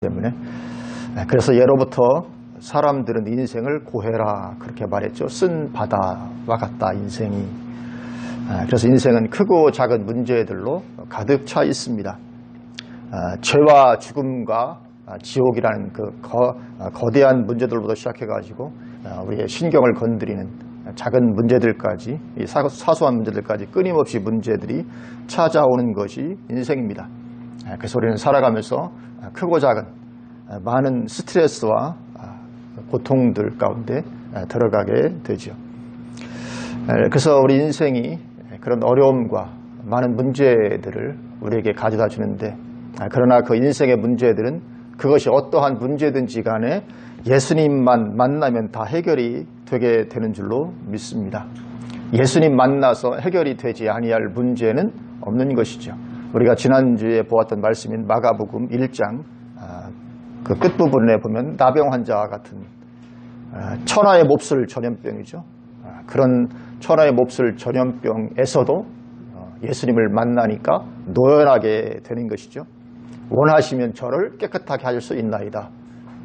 때문에 그래서 예로부터 사람들은 인생을 고해라 그렇게 말했죠. 쓴 바다와 같다 인생이. 그래서 인생은 크고 작은 문제들로 가득 차 있습니다. 죄와 죽음과 지옥이라는 그 거대한 문제들부터 시작해가지고 우리의 신경을 건드리는 작은 문제들까지, 이 사소한 문제들까지 끊임없이 문제들이 찾아오는 것이 인생입니다. 그래서 우리는 살아가면서 크고 작은 많은 스트레스와 고통들 가운데 들어가게 되죠. 그래서 우리 인생이 그런 어려움과 많은 문제들을 우리에게 가져다 주는데, 그러나 그 인생의 문제들은 그것이 어떠한 문제든지 간에 예수님만 만나면 다 해결이 되게 되는 줄로 믿습니다. 예수님 만나서 해결이 되지 아니할 문제는 없는 것이죠. 우리가 지난주에 보았던 말씀인 마가복음 1장 그 끝부분에 보면 나병 환자와 같은 천하의 몹쓸 전염병이죠. 그런 천하의 몹쓸 전염병에서도 예수님을 만나니까 노연하게 되는 것이죠. 원하시면 저를 깨끗하게 하실 수 있나이다.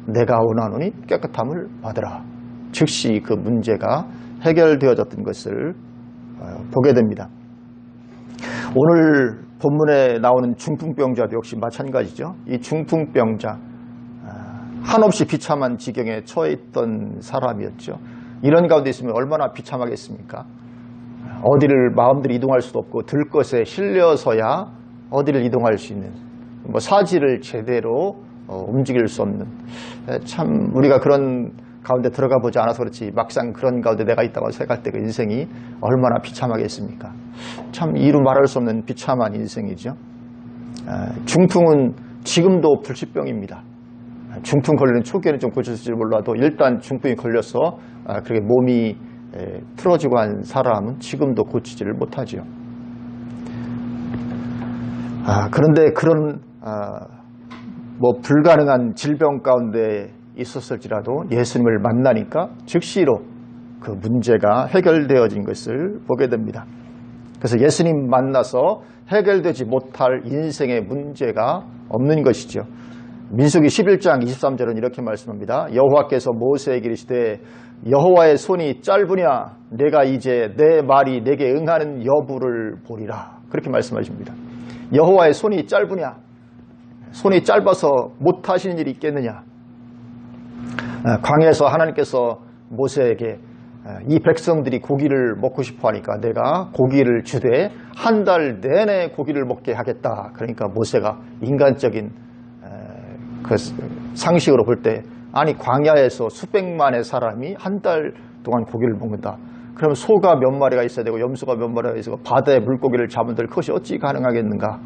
내가 원하노니 깨끗함을 받으라. 즉시 그 문제가 해결되어졌던 것을 보게 됩니다. 오늘 본문에 나오는 중풍병자도 역시 마찬가지죠. 이 중풍병자, 한없이 비참한 지경에 처해 있던 사람이었죠. 이런 가운데 있으면 얼마나 비참하겠습니까? 어디를 마음대로 이동할 수도 없고 들것에 실려서야 어디를 이동할 수 있는, 사지를 제대로 움직일 수 없는, 참 우리가 그런 가운데 들어가 보지 않아서 그렇지 막상 그런 가운데 내가 있다고 생각할 때 그 인생이 얼마나 비참하겠습니까? 참 이루 말할 수 없는 비참한 인생이죠. 중풍은 지금도 불치병입니다. 중풍 걸리는 초기에는 좀 고쳤을지 몰라도 일단 중풍이 걸려서 그렇게 몸이 틀어지고 한 사람은 지금도 고치지를 못하죠. 그런데 그런 불가능한 질병 가운데 있었을지라도 예수님을 만나니까 즉시로 그 문제가 해결되어진 것을 보게 됩니다. 그래서 예수님 만나서 해결되지 못할 인생의 문제가 없는 것이죠. 민수기 11장 23절은 이렇게 말씀합니다. 여호와께서 모세에게 이르시되 여호와의 손이 짧으냐 내가 이제 내 말이 내게 응하는 여부를 보리라. 그렇게 말씀하십니다. 여호와의 손이 짧으냐, 손이 짧아서 못하시는 일이 있겠느냐. 광야에서 하나님께서 모세에게 이 백성들이 고기를 먹고 싶어 하니까 내가 고기를 주되 한 달 내내 고기를 먹게 하겠다. 그러니까 모세가 인간적인 그 상식으로 볼 때, 아니 광야에서 수백만의 사람이 한 달 동안 고기를 먹는다. 그럼 소가 몇 마리가 있어야 되고 염소가 몇 마리가 있어야 되고 바다에 물고기를 잡은들 그것이 어찌 가능하겠는가.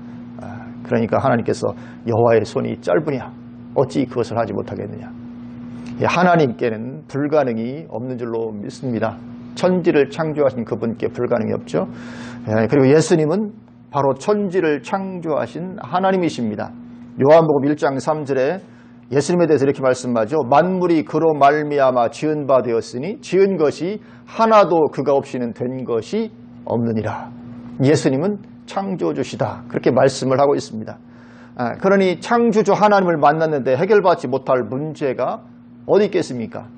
그러니까 하나님께서 여호와의 손이 짧으냐 어찌 그것을 하지 못하겠느냐. 하나님께는 불가능이 없는 줄로 믿습니다. 천지를 창조하신 그분께 불가능이 없죠. 그리고 예수님은 바로 천지를 창조하신 하나님이십니다. 요한복음 1장 3절에 예수님에 대해서 이렇게 말씀하죠. 만물이 그로 말미암아 지은 바 되었으니 지은 것이 하나도 그가 없이는 된 것이 없느니라. 예수님은 창조주시다. 그렇게 말씀을 하고 있습니다. 그러니 창조주 하나님을 만났는데 해결받지 못할 문제가 어디 있겠습니까?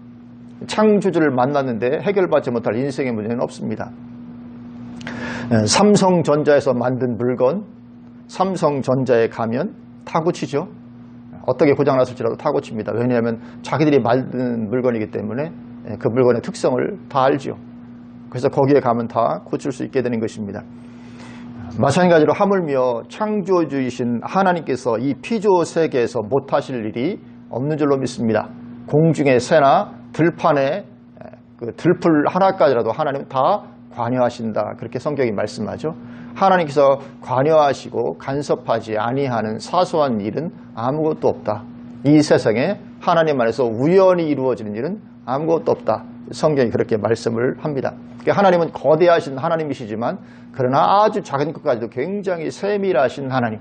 창조주를 만났는데 해결받지 못할 인생의 문제는 없습니다. 삼성전자에서 만든 물건, 삼성전자에 가면 타 고치죠. 어떻게 고장났을지라도 타 고칩니다. 왜냐하면 자기들이 만든 물건이기 때문에 그 물건의 특성을 다 알죠. 그래서 거기에 가면 다 고칠 수 있게 되는 것입니다. 마찬가지로 하물며 창조주이신 하나님께서 이 피조 세계에서 못하실 일이 없는 줄로 믿습니다. 공중의 새나 들판에 그 들풀 하나까지라도 하나님은 다 관여하신다. 그렇게 성경이 말씀하죠. 하나님께서 관여하시고 간섭하지 아니하는 사소한 일은 아무것도 없다. 이 세상에 하나님 안에서 우연히 이루어지는 일은 아무것도 없다. 성경이 그렇게 말씀을 합니다. 하나님은 거대하신 하나님이시지만 그러나 아주 작은 것까지도 굉장히 세밀하신 하나님,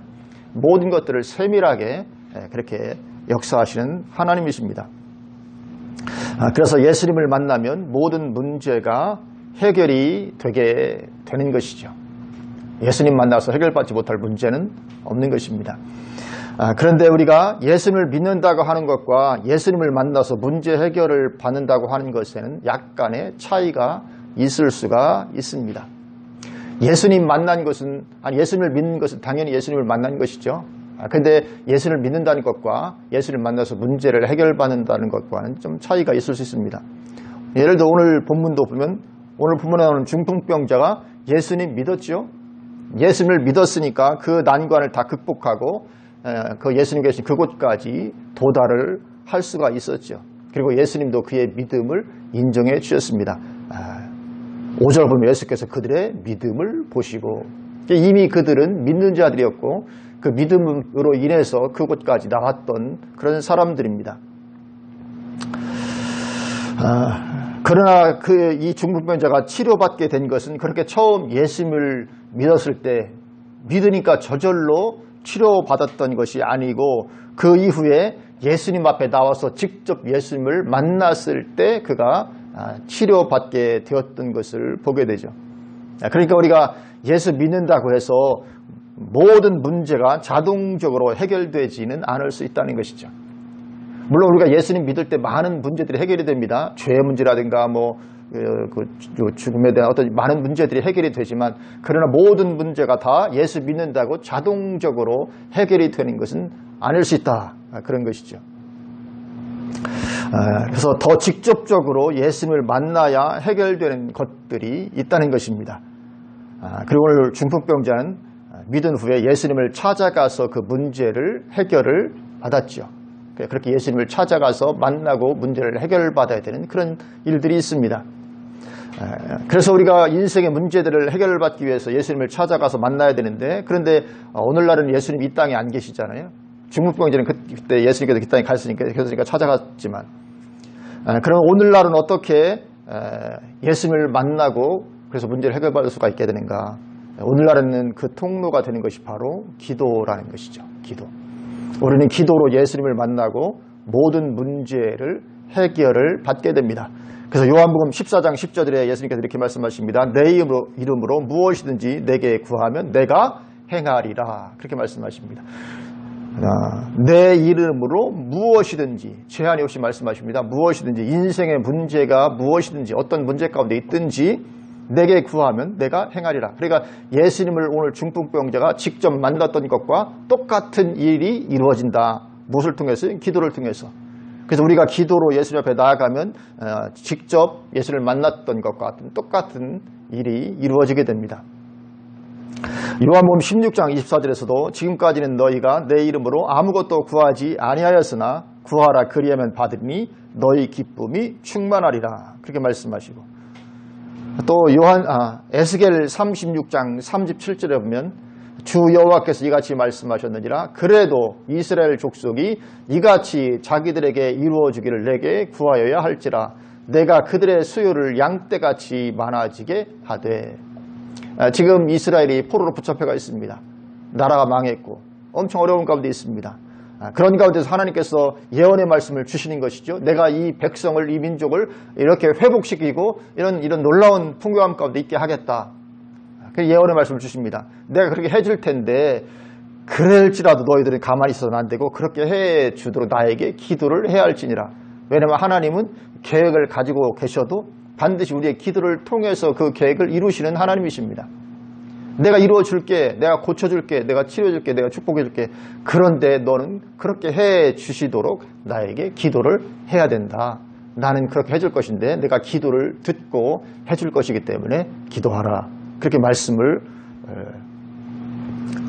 모든 것들을 세밀하게 그렇게 역사하시는 하나님이십니다. 그래서 예수님을 만나면 모든 문제가 해결이 되게 되는 것이죠. 예수님 만나서 해결받지 못할 문제는 없는 것입니다. 그런데 우리가 예수님을 믿는다고 하는 것과 예수님을 만나서 문제 해결을 받는다고 하는 것에는 약간의 차이가 있을 수가 있습니다. 예수님 만난 것은, 예수님을 믿는 것은 당연히 예수님을 만난 것이죠. 그런데 예수님을 믿는다는 것과 예수님을 만나서 문제를 해결받는다는 것과는 좀 차이가 있을 수 있습니다. 예를 들어 오늘 본문도 보면, 오늘 본문에 나오는 중풍병자가 예수님 믿었죠. 예수님을 믿었으니까 그 난관을 다 극복하고 그 예수님 계신 그곳까지 도달을 할 수가 있었죠. 그리고 예수님도 그의 믿음을 인정해 주셨습니다. 5절 보면 예수께서 그들의 믿음을 보시고, 이미 그들은 믿는 자들이었고 그 믿음으로 인해서 그곳까지 나왔던 그런 사람들입니다. 그러나 이 중풍병자가 치료받게 된 것은 그렇게 처음 예수님을 믿었을 때 믿으니까 저절로 치료받았던 것이 아니고, 그 이후에 예수님 앞에 나와서 직접 예수님을 만났을 때 그가 치료받게 되었던 것을 보게 되죠. 그러니까 우리가 예수 믿는다고 해서 모든 문제가 자동적으로 해결되지는 않을 수 있다는 것이죠. 물론 우리가 예수님 믿을 때 많은 문제들이 해결이 됩니다. 죄의 문제라든가 죽음에 대한 어떤 많은 문제들이 해결이 되지만, 그러나 모든 문제가 다 예수 믿는다고 자동적으로 해결이 되는 것은 아닐 수 있다, 그런 것이죠. 그래서 더 직접적으로 예수님을 만나야 해결되는 것들이 있다는 것입니다. 그리고 오늘 중풍병자는 믿은 후에 예수님을 찾아가서 그 문제를 해결을 받았죠. 그렇게 예수님을 찾아가서 만나고 문제를 해결받아야 되는 그런 일들이 있습니다. 그래서 우리가 인생의 문제들을 해결받기 위해서 예수님을 찾아가서 만나야 되는데, 그런데 오늘날은 예수님이 이 땅에 안 계시잖아요. 중풍병자는 그때 예수님께서 그 땅에 갔으니까 찾아갔지만, 그럼 오늘날은 어떻게 예수님을 만나고 그래서 문제를 해결받을 수가 있게 되는가? 오늘날에는 그 통로가 되는 것이 바로 기도라는 것이죠. 기도. 우리는 기도로 예수님을 만나고 모든 문제를 해결을 받게 됩니다. 그래서 요한복음 14장 10절에 예수님께서 이렇게 말씀하십니다. 내 이름으로 무엇이든지 내게 구하면 내가 행하리라. 그렇게 말씀하십니다. 내 이름으로 무엇이든지, 제한이 없이 말씀하십니다. 무엇이든지, 인생의 문제가 무엇이든지 어떤 문제 가운데 있든지 내게 구하면 내가 행하리라. 그러니까 예수님을 오늘 중풍병자가 직접 만났던 것과 똑같은 일이 이루어진다. 무엇을 통해서? 기도를 통해서. 그래서 우리가 기도로 예수님 앞에 나아가면 직접 예수를 만났던 것과 똑같은 일이 이루어지게 됩니다. 요한복음 16장 24절에서도 지금까지는 너희가 내 이름으로 아무것도 구하지 아니하였으나 구하라 그리하면 받으니 너희 기쁨이 충만하리라. 그렇게 말씀하시고, 또 에스겔 36장 37절에 보면 주 여호와께서 이같이 말씀하셨느니라. 그래도 이스라엘 족속이 이같이 자기들에게 이루어주기를 내게 구하여야 할지라. 내가 그들의 수요를 양떼같이 많아지게 하되. 지금 이스라엘이 포로로 붙잡혀가 있습니다. 나라가 망했고 엄청 어려운 가운데 있습니다. 그런 가운데서 하나님께서 예언의 말씀을 주시는 것이죠. 내가 이 백성을, 이 민족을 이렇게 회복시키고 이런 놀라운 풍요함 가운데 있게 하겠다. 그 예언의 말씀을 주십니다. 내가 그렇게 해줄 텐데 그럴지라도 너희들은 가만히 있어서는 안 되고 그렇게 해주도록 나에게 기도를 해야 할지니라. 왜냐하면 하나님은 계획을 가지고 계셔도 반드시 우리의 기도를 통해서 그 계획을 이루시는 하나님이십니다. 내가 이루어줄게, 내가 고쳐줄게, 내가 치료해줄게, 내가 축복해줄게. 그런데 너는 그렇게 해주시도록 나에게 기도를 해야 된다. 나는 그렇게 해줄 것인데 내가 기도를 듣고 해줄 것이기 때문에 기도하라. 그렇게 말씀을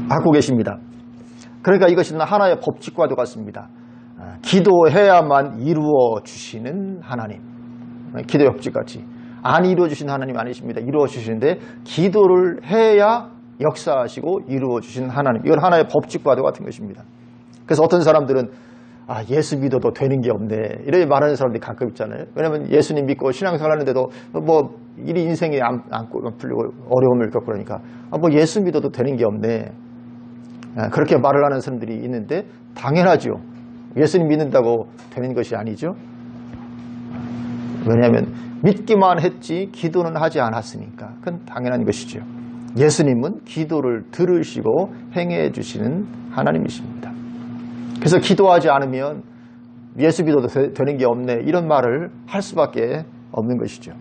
하고 계십니다. 그러니까 이것은 하나의 법칙과도 같습니다. 기도해야만 이루어 주시는 하나님. 기도의 법칙같이. 안 이루어 주신 하나님 아니십니다. 이루어 주시는데 기도를 해야 역사하시고 이루어 주신 하나님. 이건 하나의 법칙과도 같은 것입니다. 그래서 어떤 사람들은 예수 믿어도 되는 게 없네, 이렇게 말하는 사람들이 가끔 있잖아요. 왜냐하면 예수님 믿고 신앙생활 하는데도 일이 인생이 안 풀리고 어려움을 겪고 그러니까 예수 믿어도 되는 게 없네, 그렇게 말을 하는 사람들이 있는데 당연하죠. 예수님 믿는다고 되는 것이 아니죠. 왜냐하면 믿기만 했지 기도는 하지 않았으니까. 그건 당연한 것이죠. 예수님은 기도를 들으시고 행해 주시는 하나님이십니다. 그래서 기도하지 않으면 예수 믿어도 되는 게 없네, 이런 말을 할 수밖에 없는 것이죠.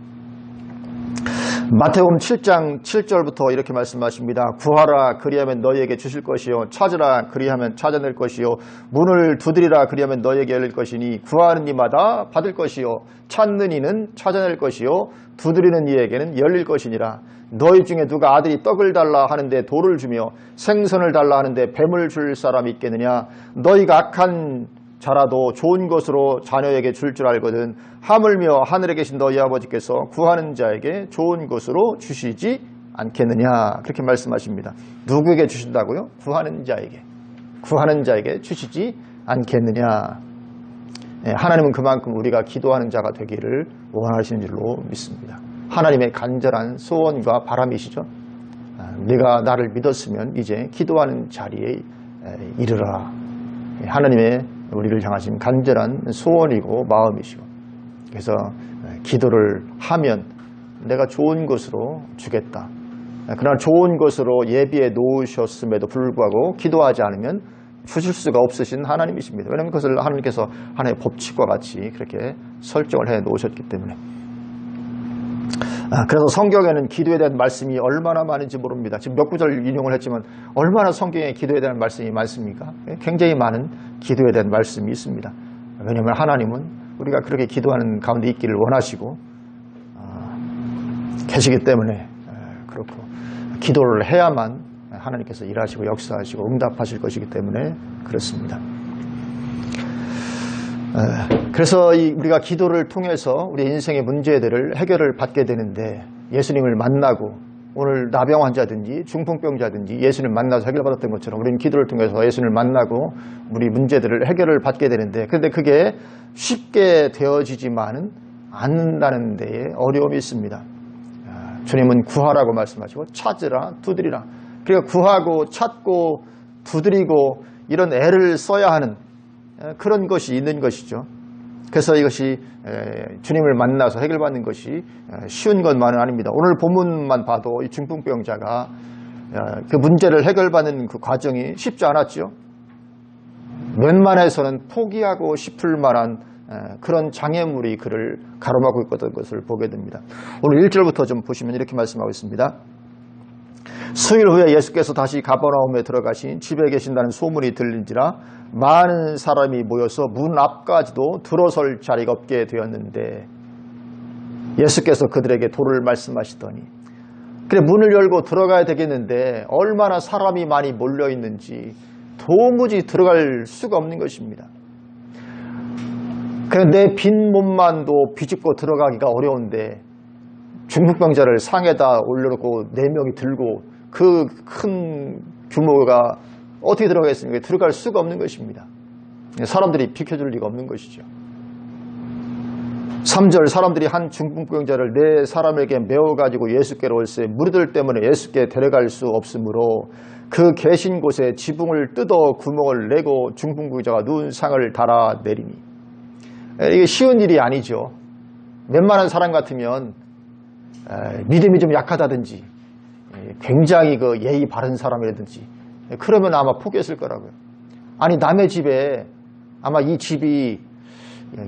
마태복음 7장 7절부터 이렇게 말씀하십니다. 구하라 그리하면 너희에게 주실 것이요, 찾으라 그리하면 찾아낼 것이요, 문을 두드리라 그리하면 너희에게 열릴 것이니 구하는 이마다 받을 것이요, 찾는 이는 찾아낼 것이요, 두드리는 이에게는 열릴 것이니라. 너희 중에 누가 아들이 떡을 달라 하는데 돌을 주며 생선을 달라 하는데 뱀을 줄 사람이 있겠느냐. 너희가 악한 자라도 좋은 것으로 자녀에게 줄 알거든. 하물며 하늘에 계신 너희 아버지께서 구하는 자에게 좋은 것으로 주시지 않겠느냐. 그렇게 말씀하십니다. 누구에게 주신다고요? 구하는 자에게. 구하는 자에게 주시지 않겠느냐. 하나님은 그만큼 우리가 기도하는 자가 되기를 원하시는 줄로 믿습니다. 하나님의 간절한 소원과 바람이시죠. 네가 나를 믿었으면 이제 기도하는 자리에 이르라. 하나님의 우리를 향하신 간절한 소원이고 마음이시고, 그래서 기도를 하면 내가 좋은 것으로 주겠다. 그러나 좋은 것으로 예비해 놓으셨음에도 불구하고 기도하지 않으면 주실 수가 없으신 하나님이십니다. 왜냐하면 그것을 하나님께서 하나님의 법칙과 같이 그렇게 설정을 해 놓으셨기 때문에. 그래서 성경에는 기도에 대한 말씀이 얼마나 많은지 모릅니다. 지금 몇 구절 인용을 했지만 얼마나 성경에 기도에 대한 말씀이 많습니까? 굉장히 많은 기도에 대한 말씀이 있습니다. 왜냐하면 하나님은 우리가 그렇게 기도하는 가운데 있기를 원하시고 계시기 때문에 그렇고, 기도를 해야만 하나님께서 일하시고 역사하시고 응답하실 것이기 때문에 그렇습니다. 그래서 우리가 기도를 통해서 우리 인생의 문제들을 해결을 받게 되는데, 예수님을 만나고 오늘 나병 환자든지 중풍병자든지 예수님을 만나서 해결받았던 것처럼 우리는 기도를 통해서 예수님을 만나고 우리 문제들을 해결을 받게 되는데, 그런데 그게 쉽게 되어지지만은 않는다는 데에 어려움이 있습니다. 주님은 구하라고 말씀하시고 찾으라 두드리라. 그러니까 구하고 찾고 두드리고 이런 애를 써야 하는 그런 것이 있는 것이죠. 그래서 이것이 주님을 만나서 해결받는 것이 쉬운 것만은 아닙니다. 오늘 본문만 봐도 이 중풍병자가 그 문제를 해결받는 그 과정이 쉽지 않았죠. 웬만해서는 포기하고 싶을 만한 그런 장애물이 그를 가로막고 있었던 것을 보게 됩니다. 오늘 1절부터 좀 보시면 이렇게 말씀하고 있습니다. 수일 후에 예수께서 다시 가버나움에 들어가신 집에 계신다는 소문이 들린지라 많은 사람이 모여서 문 앞까지도 들어설 자리가 없게 되었는데, 예수께서 그들에게 도를 말씀하시더니, 그래 문을 열고 들어가야 되겠는데 얼마나 사람이 많이 몰려 있는지 도무지 들어갈 수가 없는 것입니다. 그래 내 빈 몸만도 비집고 들어가기가 어려운데 중풍병자를 상에다 올려놓고 4명이 들고 그 큰 규모가 어떻게 들어가겠습니까? 들어갈 수가 없는 것입니다. 사람들이 비켜줄 리가 없는 것이죠. 3절 사람들이 한 중풍병자를 4사람에게 메어가지고 예수께로 올세 무리들 때문에 예수께 데려갈 수 없으므로 그 계신 곳에 지붕을 뜯어 구멍을 내고 중풍병자가 누운 상을 달아 내리니. 이게 쉬운 일이 아니죠. 웬만한 사람 같으면 믿음이 좀 약하다든지 굉장히 그 예의 바른 사람이라든지 그러면 아마 포기했을 거라고요. 아니 남의 집에 아마 이 집이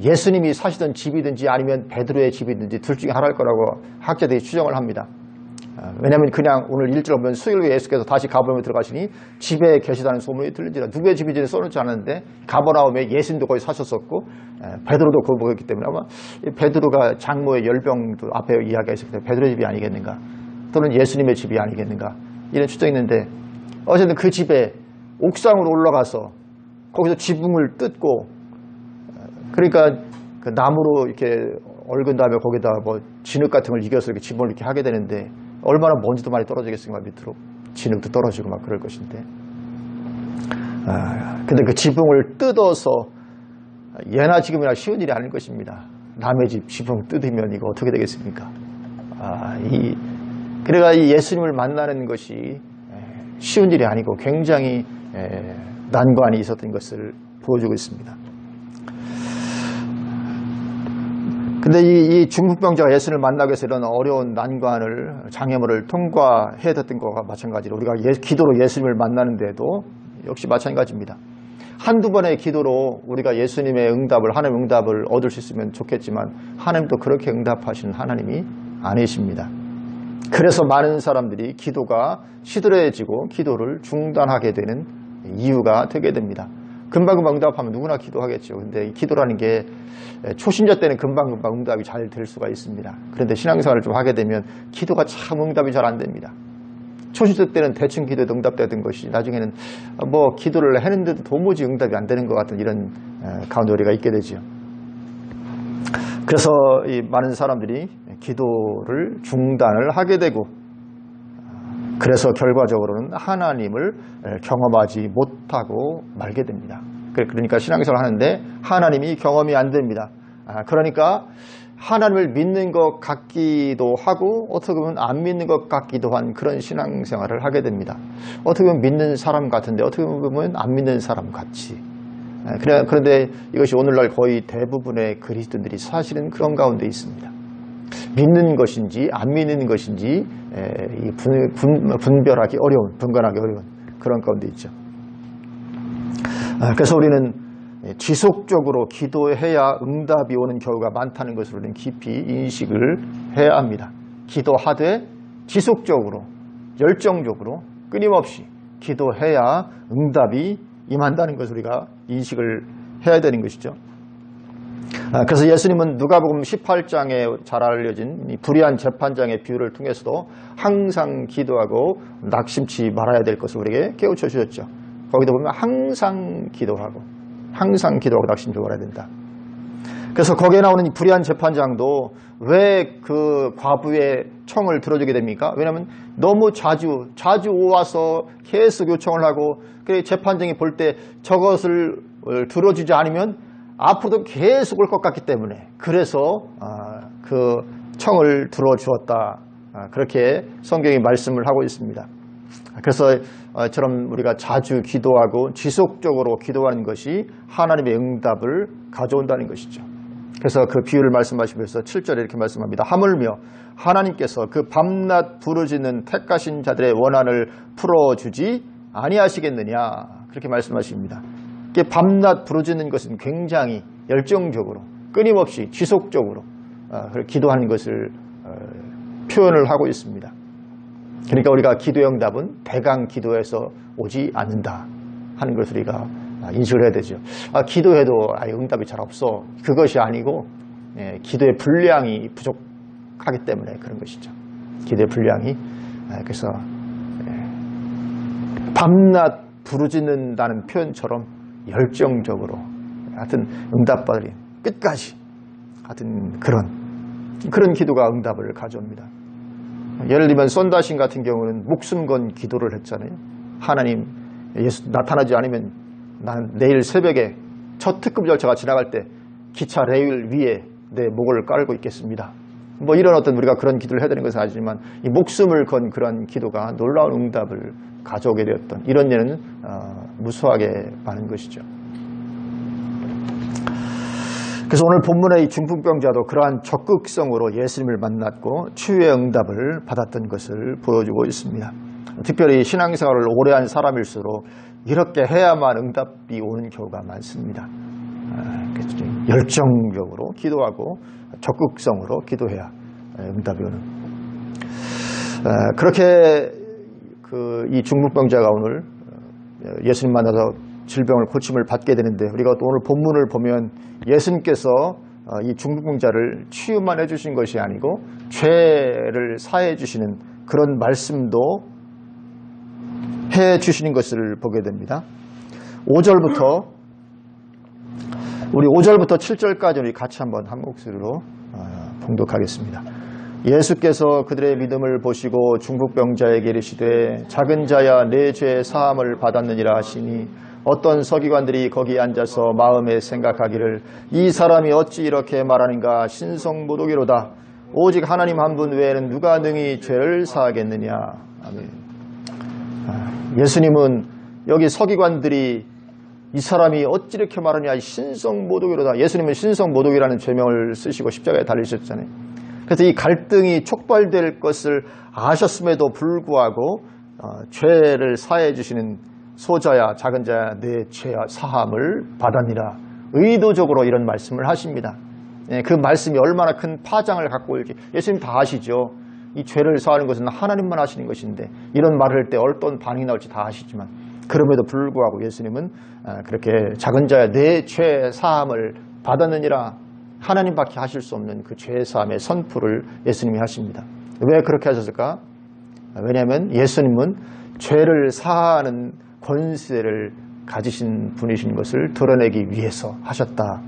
예수님이 사시던 집이든지 아니면 베드로의 집이든지 둘 중에 하나일 거라고 학자들이 추정을 합니다. 왜냐하면 그냥 오늘 1절 보면 수일 후에 예수께서 다시 가버나움에 들어가시니 집에 계시다는 소문이 들린지라. 누구의 집인지는 써놓지 않았는데 가버나움에 예수님도 거기 사셨었고 베드로도 거기 먹었기 때문에 아마 베드로가 장모의 열병도 앞에 이야기가 있었기 때문에 베드로의 집이 아니겠는가, 또는 예수님의 집이 아니겠는가, 이런 추정이 있는데, 어쨌든 그 집에 옥상으로 올라가서 거기서 지붕을 뜯고, 그러니까 그 나무로 이렇게 얽은 다음에 거기다 뭐 진흙 같은 걸 이겨서 이렇게 지붕을 이렇게 하게 되는데 얼마나 먼지도 많이 떨어지겠습니까? 밑으로 진흙도 떨어지고 막 그럴 것인데, 근데 그 지붕을 뜯어서 예나 지금이나 쉬운 일이 아닐 것입니다. 남의 집 지붕 뜯으면 이거 어떻게 되겠습니까? 그래가 이 예수님을 만나는 것이 쉬운 일이 아니고 굉장히 난관이 있었던 것을 보여주고 있습니다. 근데 이 중풍병자가 예수님을 만나기 위해서 이런 어려운 난관을, 장애물을 통과해야 됐던 것과 마찬가지로 우리가 기도로 예수님을 만나는데도 역시 마찬가지입니다. 한두 번의 기도로 우리가 예수님의 응답을, 하나님의 응답을 얻을 수 있으면 좋겠지만 하나님도 그렇게 응답하시는 하나님이 아니십니다. 그래서 많은 사람들이 기도가 시들해지고 기도를 중단하게 되는 이유가 되게 됩니다. 금방금방 응답하면 누구나 기도하겠죠. 근데 기도라는 게 초신자 때는 금방금방 응답이 잘 될 수가 있습니다. 그런데 신앙생활을 좀 하게 되면 기도가 참 응답이 잘 안 됩니다. 초신자 때는 대충 기도해도 응답되던 것이 나중에는 뭐 기도를 했는데도 도무지 응답이 안 되는 것 같은 이런 가운데 우리가 있게 되죠. 그래서 이 많은 사람들이 기도를 중단을 하게 되고, 그래서 결과적으로는 하나님을 경험하지 못하고 말게 됩니다. 그러니까 신앙생활을 하는데 하나님이 경험이 안 됩니다. 그러니까 하나님을 믿는 것 같기도 하고 어떻게 보면 안 믿는 것 같기도 한 그런 신앙생활을 하게 됩니다. 어떻게 보면 믿는 사람 같은데 어떻게 보면 안 믿는 사람 같이. 그런데 이것이 오늘날 거의 대부분의 그리스도인들이 사실은 그런 가운데 있습니다. 믿는 것인지 안 믿는 것인지 분별하기 어려운, 분간하기 어려운 그런 가운데 있죠. 그래서 우리는 지속적으로 기도해야 응답이 오는 경우가 많다는 것을 우리는 깊이 인식을 해야 합니다. 기도하되 지속적으로, 열정적으로, 끊임없이 기도해야 응답이 임한다는 것을 우리가 인식을 해야 되는 것이죠. 그래서 예수님은 누가복음 18장에 잘 알려진 이 불의한 재판장의 비유를 통해서도 항상 기도하고 낙심치 말아야 될 것을 우리에게 깨우쳐 주셨죠. 거기도 보면 항상 기도하고 낙심치 말아야 된다. 그래서 거기에 나오는 이 불의한 재판장도 왜 그 과부의 청을 들어주게 됩니까? 왜냐하면 너무 자주 오와서 계속 요청을 하고, 그래 재판장이 볼 때 저것을 들어주지 않으면 앞으로도 계속 올 것 같기 때문에, 그래서 그 청을 들어주었다. 그렇게 성경이 말씀을 하고 있습니다. 그래서 저처럼 우리가 자주 기도하고 지속적으로 기도하는 것이 하나님의 응답을 가져온다는 것이죠. 그래서 그 비유를 말씀하시면서 7절에 이렇게 말씀합니다. 하물며 하나님께서 그 밤낮 부르짖는 택하신 자들의 원한을 풀어주지 아니하시겠느냐, 그렇게 말씀하십니다. 밤낮 부르짖는 것은 굉장히 열정적으로 끊임없이 지속적으로 기도하는 것을 표현을 하고 있습니다. 그러니까 우리가 기도의 응답은 대강 기도에서 오지 않는다 하는 것을 우리가 인식을 해야 되죠. 기도해도 응답이 잘 없어. 그것이 아니고 기도의 분량이 부족하기 때문에 그런 것이죠. 기도의 분량이. 그래서 밤낮 부르짖는다는 표현처럼 열정적으로 하여튼 응답받으리 끝까지 하여튼 그런 기도가 응답을 가져옵니다. 예를 들면 쏜다신 같은 경우는 목숨 건 기도를 했잖아요. 하나님, 예수 나타나지 않으면 난 내일 새벽에 첫 특급 열차가 지나갈 때 기차 레일 위에 내 목을 깔고 있겠습니다. 뭐 이런 어떤 우리가 그런 기도를 해야 되는 것은 아니지만 이 목숨을 건 그런 기도가 놀라운 응답을 가져오게 되었던 이런 예는 무수하게 많은 것이죠. 그래서 오늘 본문의 이 중풍병자도 그러한 적극성으로 예수님을 만났고 치유의 응답을 받았던 것을 보여주고 있습니다. 특별히 신앙생활을 오래 한 사람일수록 이렇게 해야만 응답이 오는 경우가 많습니다. 열정적으로 기도하고 적극성으로 기도해야 응답이 오는. 그렇게 이 중풍병자가 오늘 예수님 만나서 질병을 고침을 받게 되는데, 우리가 또 오늘 본문을 보면 예수님께서 이 중풍병자를 치유만 해주신 것이 아니고 죄를 사해 주시는 그런 말씀도 해 주시는 것을 보게 됩니다. 5절부터 우리 5절부터 7절까지 우리 같이 한번 한 목소리로 봉독하겠습니다. 예수께서 그들의 믿음을 보시고 중풍병자에게 이르시되 작은 자야 내 죄 사함을 받았느니라 하시니, 어떤 서기관들이 거기 앉아서 마음에 생각하기를 이 사람이 어찌 이렇게 말하는가, 신성모독이로다. 오직 하나님 한 분 외에는 누가 능히 죄를 사하겠느냐. 아멘. 예수님은 여기 서기관들이 이 사람이 어찌 이렇게 말하냐, 신성모독이로다. 예수님은 신성모독이라는 죄명을 쓰시고 십자가에 달리셨잖아요. 그래서 이 갈등이 촉발될 것을 아셨음에도 불구하고 죄를 사해 주시는 소자야 작은 자야 내 죄 사함을 받았니라. 의도적으로 이런 말씀을 하십니다. 그 말씀이 얼마나 큰 파장을 갖고 올지 예수님 다 아시죠. 이 죄를 사하는 것은 하나님만 하시는 것인데 이런 말을 할 때 어떤 반응이 나올지 다 아시지만 그럼에도 불구하고 예수님은 그렇게 작은 자야 내 죄 사함을 받았느니라. 하나님밖에 하실 수 없는 그 죄 사함의 선포를 예수님이 하십니다. 왜 그렇게 하셨을까? 왜냐하면 예수님은 죄를 사하는 권세를 가지신 분이신 것을 드러내기 위해서 하셨다.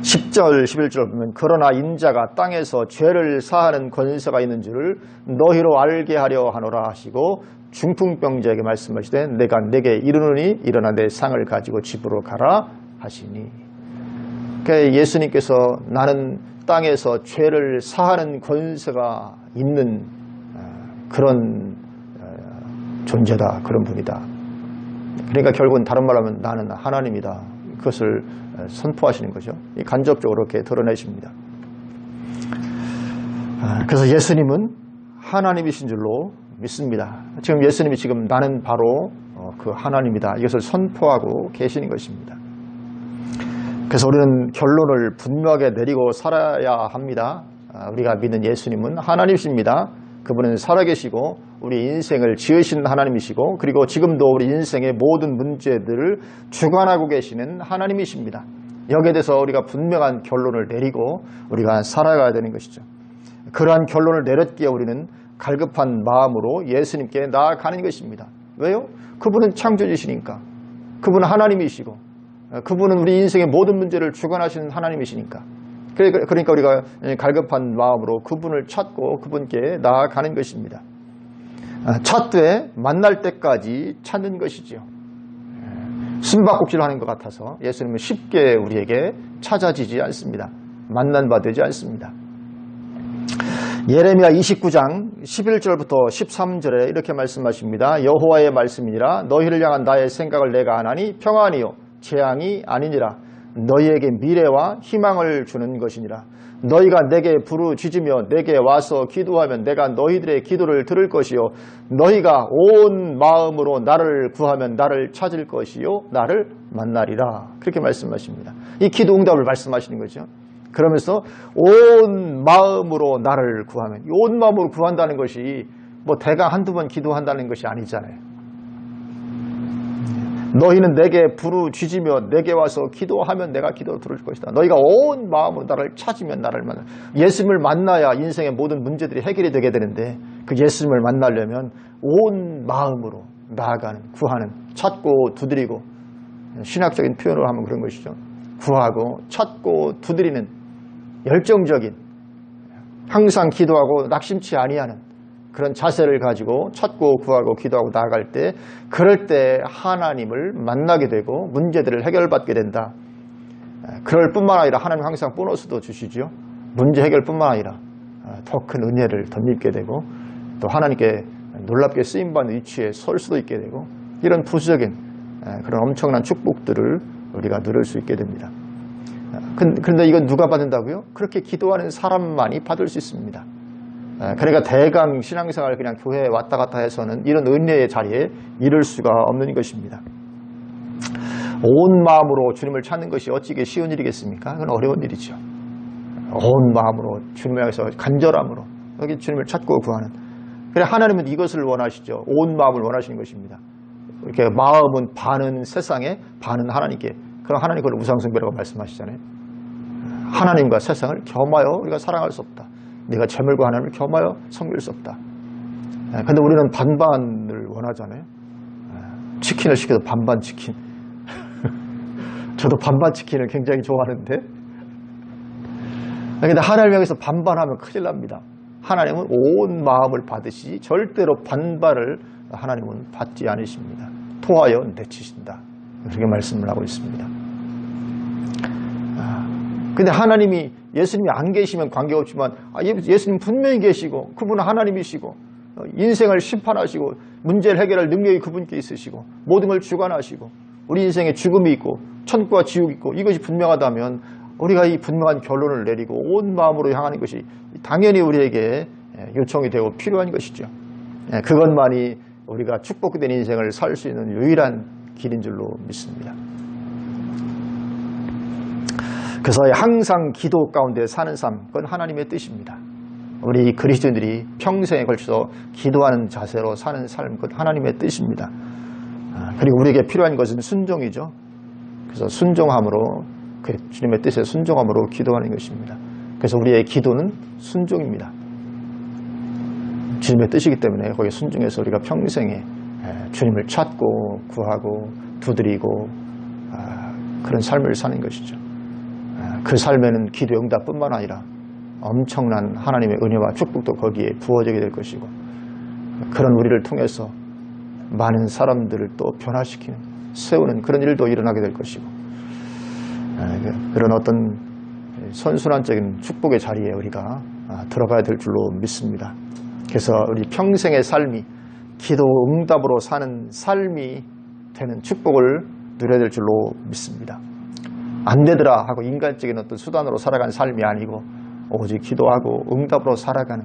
10절 11절 보면 그러나 인자가 땅에서 죄를 사하는 권세가 있는 줄을 너희로 알게 하려 하노라 하시고 중풍병자에게 말씀하시되 내가 내게 이르노니 일어나 내 상을 가지고 집으로 가라 하시니. 그러니까 예수님께서 나는 땅에서 죄를 사하는 권세가 있는 그런 존재다, 그런 분이다. 그러니까 결국은 다른 말로 하면 나는 하나님이다. 그것을 선포하시는 거죠. 간접적으로 이렇게 드러내십니다. 그래서 예수님은 하나님이신 줄로 믿습니다. 지금 예수님이 지금 나는 바로 그 하나님이다. 이것을 선포하고 계시는 것입니다. 그래서 우리는 결론을 분명하게 내리고 살아야 합니다. 우리가 믿는 예수님은 하나님이십니다. 그분은 살아계시고 우리 인생을 지으신 하나님이시고 그리고 지금도 우리 인생의 모든 문제들을 주관하고 계시는 하나님이십니다. 여기에 대해서 우리가 분명한 결론을 내리고 우리가 살아가야 되는 것이죠. 그러한 결론을 내렸기에 우리는 갈급한 마음으로 예수님께 나아가는 것입니다. 왜요? 그분은 창조주시니까. 그분은 하나님이시고 그분은 우리 인생의 모든 문제를 주관하시는 하나님이시니까. 그러니까 우리가 갈급한 마음으로 그분을 찾고 그분께 나아가는 것입니다. 찾되 만날 때까지 찾는 것이지요. 숨바꼭질 하는 것 같아서 예수님은 쉽게 우리에게 찾아지지 않습니다. 만난 바 되지 않습니다. 예레미야 29장 11절부터 13절에 이렇게 말씀하십니다. 여호와의 말씀이니라 너희를 향한 나의 생각을 내가 아나니 평안이요 재앙이 아니니라. 너희에게 미래와 희망을 주는 것이니라. 너희가 내게 부르짖으며 내게 와서 기도하면 내가 너희들의 기도를 들을 것이요 너희가 온 마음으로 나를 구하면 나를 찾을 것이요 나를 만나리라. 그렇게 말씀하십니다. 이 기도 응답을 말씀하시는 거죠. 그러면서 온 마음으로 나를 구하면, 온 마음으로 구한다는 것이 뭐 대강 한두 번 기도한다는 것이 아니잖아요. 너희는 내게 부르짖으며 내게 와서 기도하면 내가 기도 들을 것이다. 너희가 온 마음으로 나를 찾으면 나를 만나. 예수님을 만나야 인생의 모든 문제들이 해결이 되게 되는데 그 예수님을 만나려면 온 마음으로 나아가는, 구하는, 찾고 두드리고, 신학적인 표현으로 하면 그런 것이죠. 구하고 찾고 두드리는 열정적인, 항상 기도하고 낙심치 아니하는 그런 자세를 가지고 찾고 구하고 기도하고 나아갈 때, 그럴 때 하나님을 만나게 되고 문제들을 해결받게 된다. 그럴 뿐만 아니라 하나님 항상 보너스도 주시죠. 문제 해결뿐만 아니라 더 큰 은혜를 덧입게 되고 또 하나님께 놀랍게 쓰임받는 위치에 설 수도 있게 되고, 이런 부수적인 그런 엄청난 축복들을 우리가 누릴 수 있게 됩니다. 그런데 이건 누가 받는다고요? 그렇게 기도하는 사람만이 받을 수 있습니다. 그러니까 대강 신앙생활 그냥 교회에 왔다 갔다 해서는 이런 은혜의 자리에 이를 수가 없는 것입니다. 온 마음으로 주님을 찾는 것이 어찌게 쉬운 일이겠습니까? 그건 어려운 일이죠. 온 마음으로 주님을 향해서 간절함으로 여기 주님을 찾고 구하는. 그래 하나님은 이것을 원하시죠. 온 마음을 원하시는 것입니다. 이렇게 마음은 반은 세상에 반은 하나님께. 그럼 하나님 그걸 우상숭배라고 말씀하시잖아요. 하나님과 세상을 겸하여 우리가 사랑할 수 없다. 내가 재물과 하나님을 겸하여 섬길 수 없다. 그런데 우리는 반반을 원하잖아요. 치킨을 시켜도 반반 치킨. 저도 반반 치킨을 굉장히 좋아하는데, 그런데 하나님 향해서 반반하면 큰일 납니다. 하나님은 온 마음을 받으시지 절대로 반반을 하나님은 받지 않으십니다. 토하여 내치신다. 그렇게 말씀을 하고 있습니다. 근데 하나님이, 예수님이 안 계시면 관계없지만 예수님 분명히 계시고 그분은 하나님이시고 인생을 심판하시고 문제를 해결할 능력이 그분께 있으시고 모든 걸 주관하시고 우리 인생에 죽음이 있고 천국과 지옥이 있고 이것이 분명하다면 우리가 이 분명한 결론을 내리고 온 마음으로 향하는 것이 당연히 우리에게 요청이 되고 필요한 것이죠. 그것만이 우리가 축복된 인생을 살 수 있는 유일한 길인 줄로 믿습니다. 그래서 항상 기도 가운데 사는 삶, 그건 하나님의 뜻입니다. 우리 그리스도인들이 평생에 걸쳐서 기도하는 자세로 사는 삶, 그건 하나님의 뜻입니다. 그리고 우리에게 필요한 것은 순종이죠. 그래서 순종함으로, 주님의 뜻에 순종함으로 기도하는 것입니다. 그래서 우리의 기도는 순종입니다. 주님의 뜻이기 때문에 거기에 순종해서 우리가 평생에 주님을 찾고 구하고 두드리고 그런 삶을 사는 것이죠. 그 삶에는 기도 응답뿐만 아니라 엄청난 하나님의 은혜와 축복도 거기에 부어지게 될 것이고, 그런 우리를 통해서 많은 사람들을 또 변화시키는, 세우는 그런 일도 일어나게 될 것이고, 그런 어떤 선순환적인 축복의 자리에 우리가 들어가야 될 줄로 믿습니다. 그래서 우리 평생의 삶이 기도 응답으로 사는 삶이 되는 축복을 누려야 될 줄로 믿습니다. 안 되더라 하고 인간적인 어떤 수단으로 살아가는 삶이 아니고 오직 기도하고 응답으로 살아가는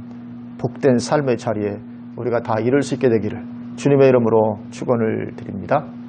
복된 삶의 자리에 우리가 다 이룰 수 있게 되기를 주님의 이름으로 축원을 드립니다.